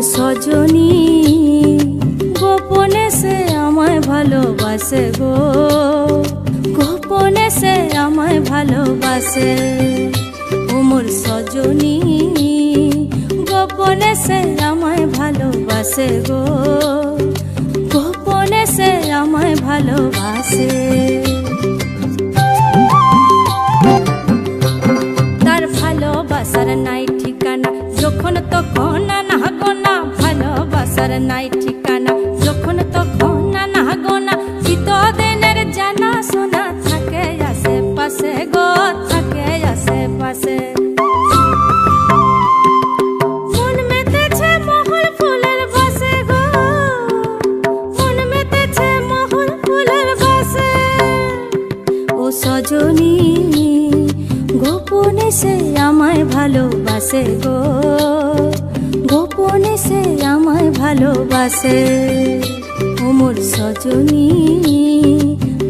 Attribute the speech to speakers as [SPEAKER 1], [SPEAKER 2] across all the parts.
[SPEAKER 1] सजनी गोपने से आमाय भालोबासे गो गोपने से आमाय भालोबासे ओ मोर सजनी गोपने से आमाय भालोबासे गो गोपने से आमाय भालोबासे तार भालोबासार नाई ठिकाना যখন তখন না গোনা ভালোবাসার নাই ঠিকানা যখন তখন না গোনা চিতদিনের জানা শোনা থাকে আশেপাশে গো থাকে আশেপাশে মন মেতেছে মহল ফুলের বাসে গো মন মেতেছে মহল ফুলের বাসে ও সজনী গোপনে সে আমায় ভালোবাসে গো গোপনে সে আমায় ভালোবাসে ও মোর সজনী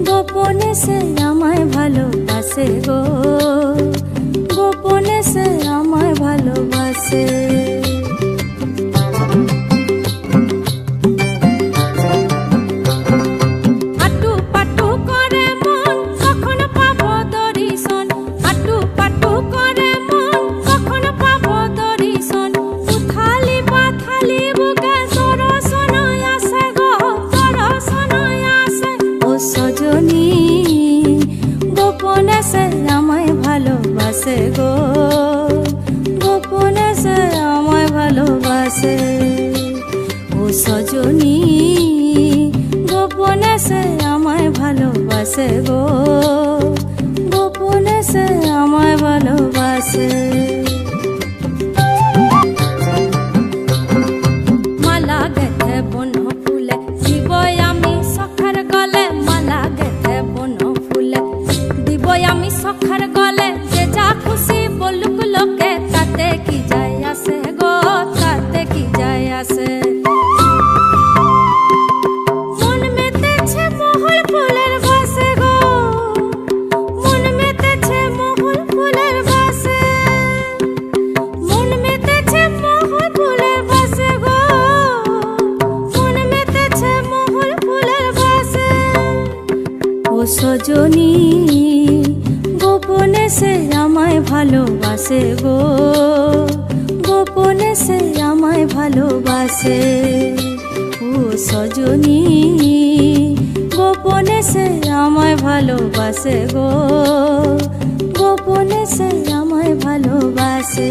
[SPEAKER 1] গোপনে সে আমায় ভালোবাসে গো গোপনে সে আমায় ভালোবাসে গোপনে সে আমায় ভালোবাসে গো গোপনে সে আমায় ভালোবাসে ও সজনী গোপনে সে আমায় ভালোবাসে গো গোপনে সে আমায় ভালোবাসে মালা গেথে বন ফুলে দিবই আমি সখার গলে মালা গেথে বন ফুলে দিবই আমি সখার গলে যে যা খুশি বলুক লোকে তাতে কি যায় আসে গো তাতে কি যায় আসে মন মেতেছে মহল ফুলের বাসে গো মন মেতেছে মহল ফুলের বাসে মন মেতেছে মহল ফুলের বাসে গো মন মেতেছে মহল ফুলের বাসে ও সজনী গোপনে সে আমায় ভালোবাসে গো গোপনে সে আমায় ভালোবাসে ও সজনী গোপনে সে আমায় ভালোবাসে গো গোপনে সে আমায় ভালোবাসে।